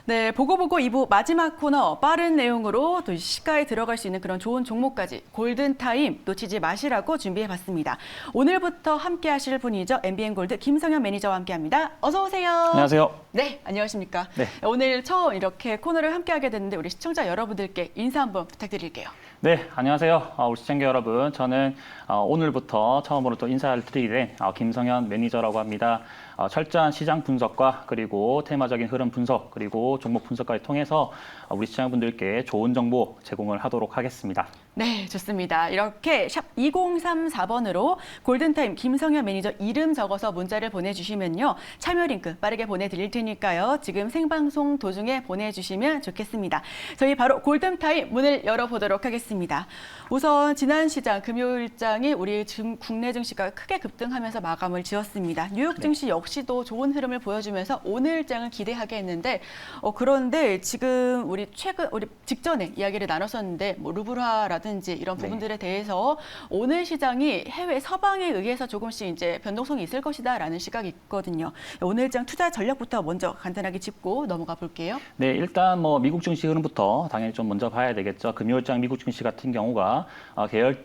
네, 보고보고 2부 마지막 코너 빠른 내용으로 또 시가에 들어갈 수 있는 그런 좋은 종목까지 골든타임 놓치지 마시라고 준비해봤습니다. 오늘부터 함께 하실 분이죠. MBN골드 김성현 매니저와 함께합니다. 어서 오세요. 안녕하세요. 네, 안녕하십니까. 네. 오늘 처음 이렇게 코너를 함께하게 됐는데 우리 시청자 여러분들께 인사 한번 부탁드릴게요. 네, 안녕하세요. 우리 시청자 여러분. 저는 오늘부터 처음으로 또 인사를 드리게 된 김성현 매니저라고 합니다. 철저한 시장 분석과 그리고 테마적인 흐름 분석 그리고 종목 분석까지 통해서 우리 시청자분들께 좋은 정보 제공을 하도록 하겠습니다. 네, 좋습니다. 이렇게 샵 2034번으로 골든타임 김성현 매니저 이름 적어서 문자를 보내주시면요. 참여 링크 빠르게 보내드릴 테니까요. 지금 생방송 도중에 보내주시면 좋겠습니다. 저희 바로 골든타임 문을 열어보도록 하겠습니다. 우선 지난 시장 금요일장이 우리 국내 증시가 크게 급등하면서 마감을 지었습니다. 뉴욕 증시 역시도 좋은 흐름을 보여주면서 오늘장을 기대하게 했는데 그런데 지금 우리 직전에 이야기를 나눴었는데 뭐 루브라라든지 이런 부분들에 대해서 오늘 시장이 해외 서방에 의해서 조금씩 이제 변동성이 있을 것이다라는 시각이 있거든요. 오늘장 투자 전략부터 먼저 간단하게 짚고 넘어가 볼게요. 네, 일단 뭐 미국 증시 흐름부터 당연히 좀 먼저 봐야 되겠죠. 금요일장 미국 증시 같은 경우가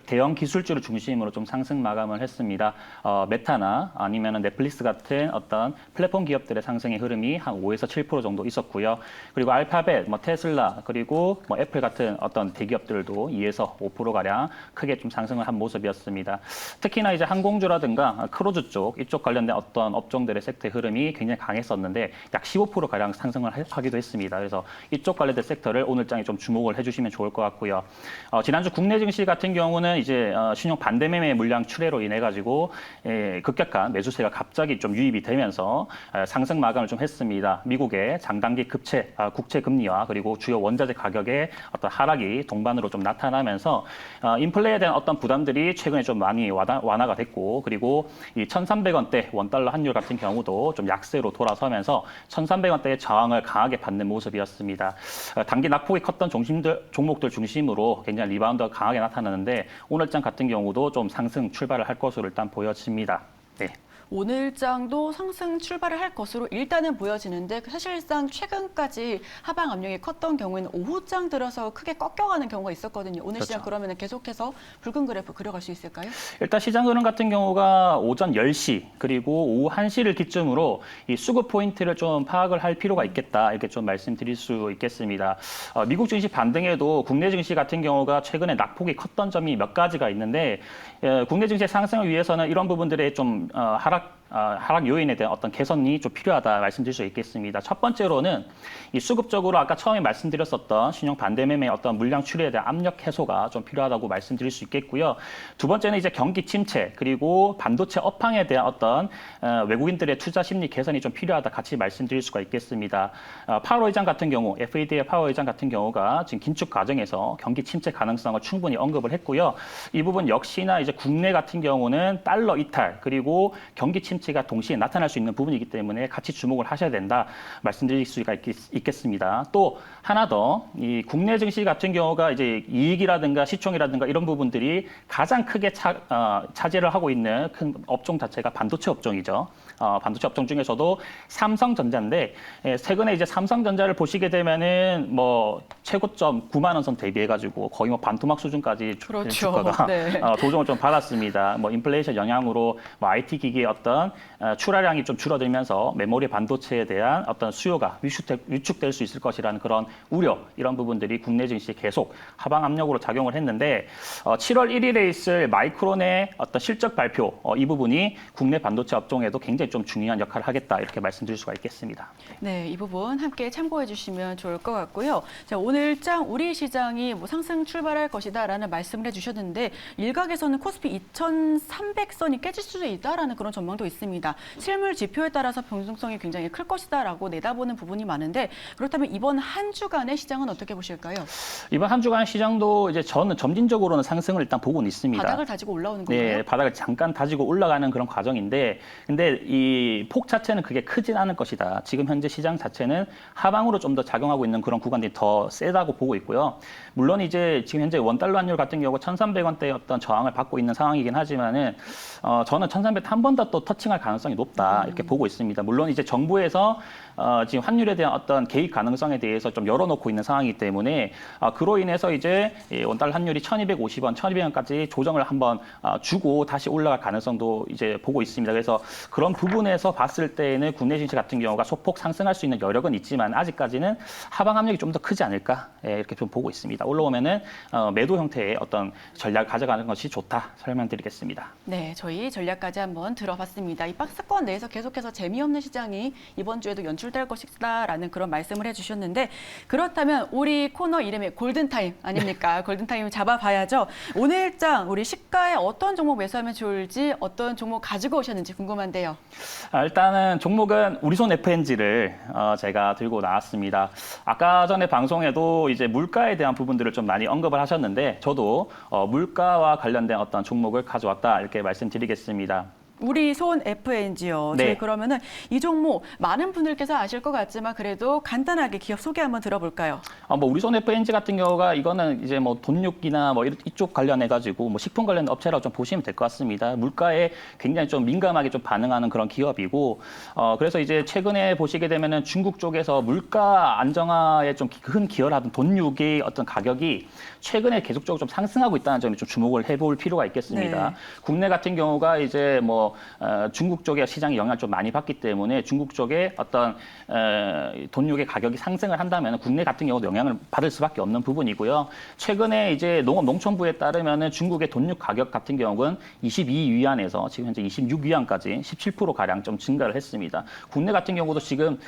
대형 기술주를 중심으로 좀 상승 마감을 했습니다. 메타나 아니면 넷플릭스 같은 어떤 플랫폼 기업들의 상승의 흐름이 한 5에서 7% 정도 있었고요. 그리고 알파벳, 테슬라, 그리고 애플 같은 어떤 대기업들도 2에서 5%가량 크게 좀 상승을 한 모습이었습니다. 특히나 이제 항공주라든가 크루즈 쪽, 이쪽 관련된 어떤 업종들의 섹터의 흐름이 굉장히 강했었는데 약 15%가량 상승을 하기도 했습니다. 그래서 이쪽 관련된 섹터를 오늘장에 좀 주목을 해주시면 좋을 것 같고요. 지난주 국내 증시 같은 경우는 이제 신용 반대매매 물량 출회로 인해 가지고 급격한 매수세가 갑자기 좀 유입이 되면서 상승 마감을 좀 했습니다. 미국의 장단기 국채 금리와 그리고 주요 원자재 가격의 어떤 하락이 동반으로 좀 나타나면서 인플레에 대한 어떤 부담들이 최근에 좀 많이 완화가 됐고 그리고 이 1,300원대 원달러 환율 같은 경우도 좀 약세로 돌아서면서 1,300원대의 저항을 강하게 받는 모습이었습니다. 단기 낙폭이 컸던 종목들 중심으로 굉장히 리바운드가 강하게 나타나는데 오늘장 같은 경우도 좀 상승 출발을 할 것으로 일단 보여집니다. 네. 오늘장도 상승 출발을 할 것으로 일단은 보여지는데 사실상 최근까지 하방 압력이 컸던 경우에는 오후장 들어서 크게 꺾여가는 경우가 있었거든요. 오늘 시장 그러면 계속해서 붉은 그래프 그려갈 수 있을까요? 일단 시장 흐름 같은 경우가 오전 10시 그리고 오후 1시를 기점으로 이 수급 포인트를 좀 파악을 할 필요가 있겠다 이렇게 좀 말씀드릴 수 있겠습니다. 미국 증시 반등에도 국내 증시 같은 경우가 최근에 낙폭이 컸던 점이 몇 가지가 있는데 국내 증시의 상승을 위해서는 이런 부분들의 좀 하락 요인에 대한 어떤 개선이 좀 필요하다 말씀드릴 수 있겠습니다. 첫 번째로는 이 수급적으로 아까 처음에 말씀드렸었던 신용 반대매매의 어떤 물량 출회에 대한 압력 해소가 좀 필요하다고 말씀드릴 수 있겠고요. 두 번째는 이제 경기 침체 그리고 반도체 업황에 대한 어떤 외국인들의 투자 심리 개선이 좀 필요하다 같이 말씀드릴 수가 있겠습니다. 파월 의장 같은 경우, FED의 파월 의장 같은 경우가 지금 긴축 과정에서 경기 침체 가능성을 충분히 언급을 했고요. 이 부분 역시나 이제 국내 같은 경우는 달러 이탈 그리고 경기 침체가 동시에 나타날 수 있는 부분이기 때문에 같이 주목을 하셔야 된다 말씀드릴 수가 있겠습니다. 또 하나 더 이 국내 증시 같은 경우가 이제 이익이라든가 시총이라든가 이런 부분들이 가장 크게 차지를 하고 있는 큰 업종 자체가 반도체 업종이죠. 반도체 업종 중에서도 삼성전자인데 최근에 이제 삼성전자를 보시게 되면은 뭐 최고점 9만 원 선 대비해가지고 거의 뭐 반토막 수준까지 주가가 네. 조정을 좀 받았습니다. 뭐 인플레이션 영향으로 뭐 IT 기기의 어떤 출하량이 좀 줄어들면서 메모리 반도체에 대한 어떤 수요가 위축될 수 있을 것이라는 그런 우려 이런 부분들이 국내 증시에 계속 하방 압력으로 작용을 했는데 7월 1일에 있을 마이크론의 어떤 실적 발표 이 부분이 국내 반도체 업종에도 굉장히 좀 중요한 역할을 하겠다 이렇게 말씀드릴 수가 있겠습니다. 네, 이 부분 함께 참고해 주시면 좋을 것 같고요. 자, 오늘장 우리 시장이 뭐 상승 출발할 것이다라는 말씀을 해주셨는데 일각에서는 코스피 2,300선이 깨질 수도 있다라는 그런 전망도 있습니다. 실물 지표에 따라서 변동성이 굉장히 클 것이다라고 내다보는 부분이 많은데 그렇다면 이번 한 주간의 시장은 어떻게 보실까요? 이번 한 주간 시장도 이제 저는 점진적으로는 상승을 일단 보고는 있습니다. 바닥을 다지고 올라오는 건가요? 네, 바닥을 잠깐 다지고 올라가는 그런 과정인데 근데 이 폭 자체는 그게 크진 않을 것이다. 지금 현재 시장 자체는 하방으로 좀 더 작용하고 있는 그런 구간들이 더 세다고 보고 있고요. 물론 이제 지금 현재 원달러 환율 같은 경우 1,300원대의 어떤 저항을 받고 있는 상황이긴 하지만은 저는 1,300 한 번 더 또 터치 합층할 가능성이 높다 이렇게 보고 있습니다. 물론 이제 정부에서 지금 환율에 대한 어떤 개입 가능성에 대해서 좀 열어놓고 있는 상황이기 때문에 그로 인해서 이제 원달러 환율이 1,250원, 1,200원까지 조정을 한번 주고 다시 올라갈 가능성도 이제 보고 있습니다. 그래서 그런 부분에서 봤을 때는 국내 증시 같은 경우가 소폭 상승할 수 있는 여력은 있지만 아직까지는 하방 압력이 좀 더 크지 않을까 이렇게 좀 보고 있습니다. 올라오면은 매도 형태의 어떤 전략을 가져가는 것이 좋다 설명드리겠습니다. 네, 저희 전략까지 한번 들어봤습니다. 이 박스권 내에서 계속해서 재미없는 시장이 이번 주에도 연출될 것이다라는 그런 말씀을 해주셨는데 그렇다면 우리 코너 이름이 골든타임 아닙니까? 골든타임 잡아봐야죠. 오늘장 우리 시가에 어떤 종목 매수하면 좋을지 어떤 종목 가지고 오셨는지 궁금한데요. 일단은 종목은 우리손 FNG를 제가 들고 나왔습니다. 아까 전에 방송에도 이제 물가에 대한 부분들을 좀 많이 언급을 하셨는데 저도 물가와 관련된 어떤 종목을 가져왔다 이렇게 말씀드리겠습니다. 우리 손 FNG요. 네. 저희 그러면은 이 종목 많은 분들께서 아실 것 같지만 그래도 간단하게 기업 소개 한번 들어볼까요? 뭐 우리손 FNG 같은 경우가 이거는 이제 뭐 돈육이나 뭐 이쪽 관련해 가지고 뭐 식품 관련 업체라고 좀 보시면 될 것 같습니다. 물가에 굉장히 좀 민감하게 좀 반응하는 그런 기업이고 그래서 이제 최근에 보시게 되면은 중국 쪽에서 물가 안정화에 좀 큰 기여를 하던 돈육의 어떤 가격이 최근에 계속적으로 좀 상승하고 있다는 점에 좀 주목을 해볼 필요가 있겠습니다. 네. 국내 같은 경우가 이제 뭐 중국 쪽의 시장에 영향을 좀 많이 받기 때문에 중국 쪽에 어떤 돈육의 가격이 상승을 한다면 국내 같은 경우도 영향을 받을 수밖에 없는 부분이고요. 최근에 이제 농업농촌부에 따르면 중국의 돈육 가격 같은 경우는 22위안에서 지금 현재 26위안까지 17% 가량 좀 증가를 했습니다. 국내 같은 경우도 지금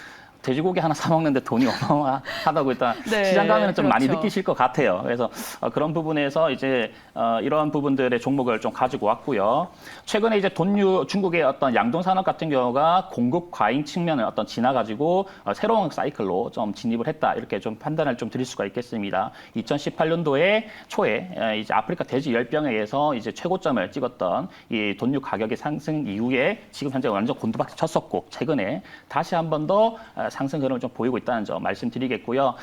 돼지고기 하나 사 먹는데 돈이 어마어마하다고 일단 네, 시장 가면 좀 많이 그렇죠. 느끼실 것 같아요. 그래서 그런 부분에서 이제 이러한 부분들의 종목을 좀 가지고 왔고요. 최근에 이제 중국의 어떤 양돈 산업 같은 경우가 공급 과잉 측면을 어떤 지나가지고 새로운 사이클로 좀 진입을 했다 이렇게 좀 판단을 좀 드릴 수가 있겠습니다. 2018년도에 초에 이제 아프리카 돼지 열병에 의해서 이제 최고점을 찍었던 이 돈육 가격의 상승 이후에 지금 현재 완전 곤두박질 쳤었고 최근에 다시 한 번 더 상승 흐름을 좀 보이고 있다는 점 말씀드리겠고요.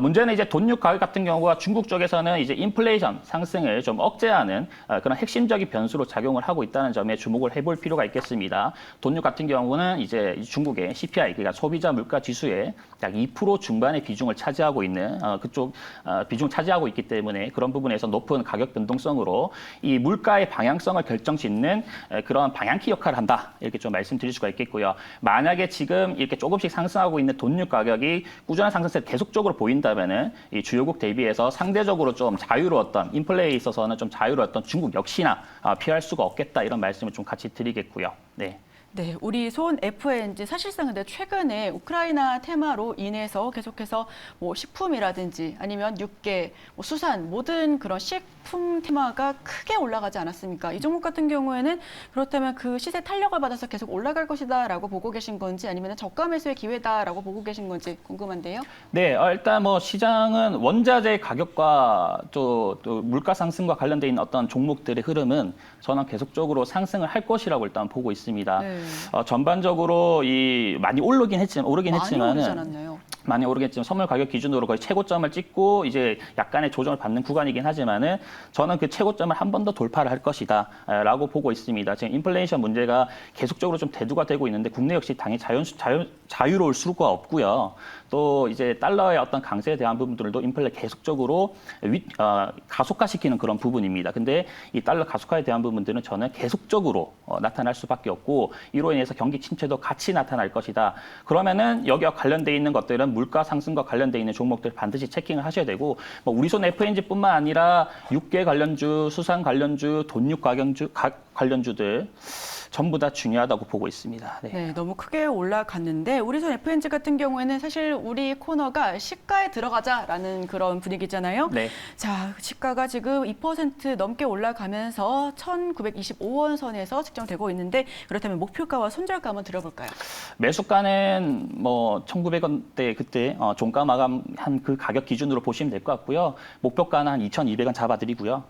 문제는 이제 돈육 가격 같은 경우가 중국 쪽에서는 이제 인플레이션 상승을 좀 억제하는 그런 핵심적인 변수로 작용을 하고 있다는 점에 주목을 해볼 필요가 있겠습니다. 돈육 같은 경우는 이제 중국의 CPI, 그러니까 소비자 물가 지수의 약 2% 중반의 비중을 차지하고 있는 그쪽 비중 차지하고 있기 때문에 그런 부분에서 높은 가격 변동성으로 이 물가의 방향성을 결정짓는 그런 방향키 역할을 한다 이렇게 좀 말씀드릴 수가 있겠고요. 만약에 지금 이렇게 조금씩 상승하고 있는 돈육 가격이 꾸준한 상승세를 계속적으로 보인다면은 이 주요국 대비해서 상대적으로 좀 자유로웠던 인플레이에 있어서는 좀 자유로웠던 중국 역시나 피할 수가 없겠다 이런 말씀을 좀 같이 드리겠고요. 네. 네, 우리 손 FNG 사실상 근데 최근에 우크라이나 테마로 인해서 계속해서 뭐 식품이라든지 아니면 육계, 뭐 수산 모든 그런 식품 테마가 크게 올라가지 않았습니까? 이 종목 같은 경우에는 그렇다면 그 시세 탄력을 받아서 계속 올라갈 것이다라고 보고 계신 건지 아니면 저가 매수의 기회다라고 보고 계신 건지 궁금한데요. 네, 일단 뭐 시장은 원자재 가격과 또 물가 상승과 관련돼 있는 어떤 종목들의 흐름은 저는 계속적으로 상승을 할 것이라고 일단 보고 있습니다. 네. 전반적으로 많이 오르긴 많이 했지만은 오르지 않았나요? 많이 오르겠지만 선물 가격 기준으로 거의 최고점을 찍고 이제 약간의 조정을 받는 구간이긴 하지만은 저는 그 최고점을 한 번 더 돌파를 할 것이다라고 보고 있습니다. 지금 인플레이션 문제가 계속적으로 좀 대두가 되고 있는데 국내 역시 당연히 자유로울 수가 없고요. 또 이제 달러의 어떤 강세에 대한 부분들도 인플레 계속적으로 가속화시키는 그런 부분입니다. 근데 이 달러 가속화에 대한 부분들은 저는 계속적으로 나타날 수밖에 없고 이로 인해서 경기 침체도 같이 나타날 것이다. 그러면은 여기와 관련돼 있는 것들은 물가 상승과 관련돼 있는 종목들 반드시 체킹을 하셔야 되고 뭐 우리손 FNG뿐만 아니라 육계 관련주, 수산 관련주, 돈육 관련주들 전부 다 중요하다고 보고 있습니다. 네. 네, 너무 크게 올라갔는데 우리 손 FNG 같은 경우에는 사실 우리 코너가 시가에 들어가자라는 그런 분위기잖아요. 네. 자, 시가가 지금 2% 넘게 올라가면서 1,925원 선에서 측정되고 있는데 그렇다면 목표가와 손절가 한번 들어볼까요? 매수가는 뭐 1,900원대 그때 종가 마감한 그 가격 기준으로 보시면 될 것 같고요. 목표가는 한 2,200원 잡아드리고요.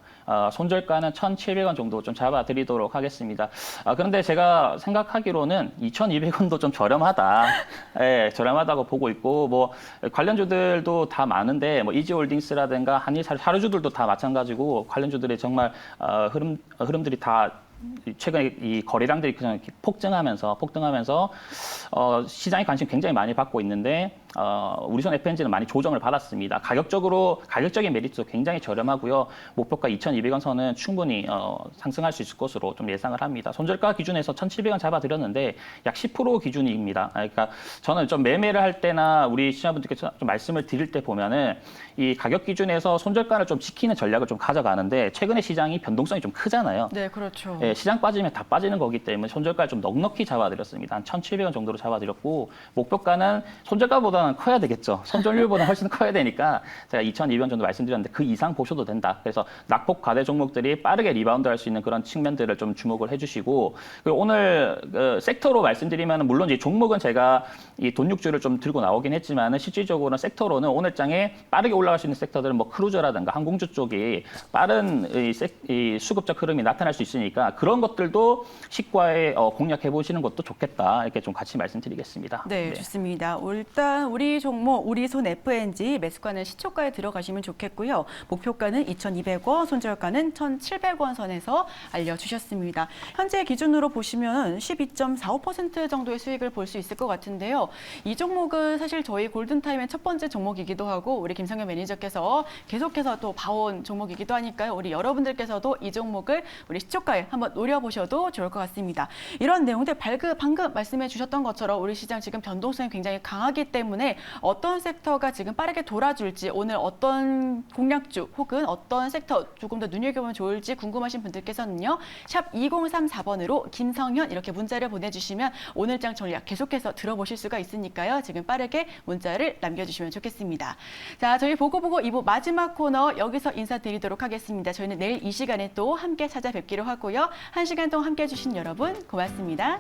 손절가는 1,700원 정도 좀 잡아드리도록 하겠습니다. 그런데 제가 생각하기로는 2,200원도 좀 저렴하다. 예, 저렴하다고 보고 있고 뭐 관련주들도 다 많은데 뭐 이지홀딩스라든가 한일 사료주들도 다 마찬가지고 관련주들의 정말 흐름들이 다 최근에 이 거래량들이 그냥 폭등하면서 시장의 관심 굉장히 많이 받고 있는데 우리손 FNG는 많이 조정을 받았습니다. 가격적인 메리트도 굉장히 저렴하고요. 목표가 2,200원 선은 충분히 상승할 수 있을 것으로 좀 예상을 합니다. 손절가 기준에서 1,700원 잡아드렸는데 약 10% 기준입니다. 그러니까 저는 좀 매매를 할 때나 우리 시청자분들께 좀 말씀을 드릴 때 보면은 이 가격 기준에서 손절가를 좀 지키는 전략을 좀 가져가는데 최근에 시장이 변동성이 좀 크잖아요. 네, 그렇죠. 예, 시장 빠지면 다 빠지는 거기 때문에 손절가를 좀 넉넉히 잡아드렸습니다. 한 1,700원 정도로 잡아드렸고 목표가는 손절가보다는 커야 되겠죠. 손절률보다 훨씬 커야 되니까 제가 2,200원 정도 말씀드렸는데 그 이상 보셔도 된다. 그래서 낙폭 과대 종목들이 빠르게 리바운드할 수 있는 그런 측면들을 좀 주목을 해주시고 그리고 오늘 섹터로 말씀드리면 물론 이 종목은 제가 이 돈육주를 좀 들고 나오긴 했지만 실질적으로는 섹터로는 오늘 장에 빠르게 올라갈 수 있는 섹터들은 뭐 크루저라든가 항공주 쪽이 빠른 이 수급적 흐름이 나타날 수 있으니까 그런 것들도 식과에 공략해 보시는 것도 좋겠다 이렇게 좀 같이 말씀드리겠습니다. 네, 좋습니다. 일단 우리 종목 우리손 FNG 매수가는 시초가에 들어가시면 좋겠고요. 목표가는 2,200원, 손절가는 1,700원 선에서 알려주셨습니다. 현재 기준으로 보시면 12.45% 정도의 수익을 볼 수 있을 것 같은데요. 이 종목은 사실 저희 골든타임의 첫 번째 종목이기도 하고 우리 김성현 매니저께서 계속해서 또 봐온 종목이기도 하니까요. 우리 여러분들께서도 이 종목을 우리 시초가에 한번 노려보셔도 좋을 것 같습니다. 이런 내용들 방금 말씀해 주셨던 것처럼 우리 시장 지금 변동성이 굉장히 강하기 때문에 어떤 섹터가 지금 빠르게 돌아줄지 오늘 어떤 공략주 혹은 어떤 섹터 조금 더 눈여겨보면 좋을지 궁금하신 분들께서는요. 샵 2034번으로 김성현 이렇게 문자를 보내주시면 오늘장 전략 계속해서 들어보실 수가 있으니까요. 지금 빠르게 문자를 남겨주시면 좋겠습니다. 자, 저희 보고 2부 마지막 코너 여기서 인사드리도록 하겠습니다. 저희는 내일 이 시간에 또 함께 찾아뵙기로 하고요. 1시간 동안 함께 해주신 여러분 고맙습니다.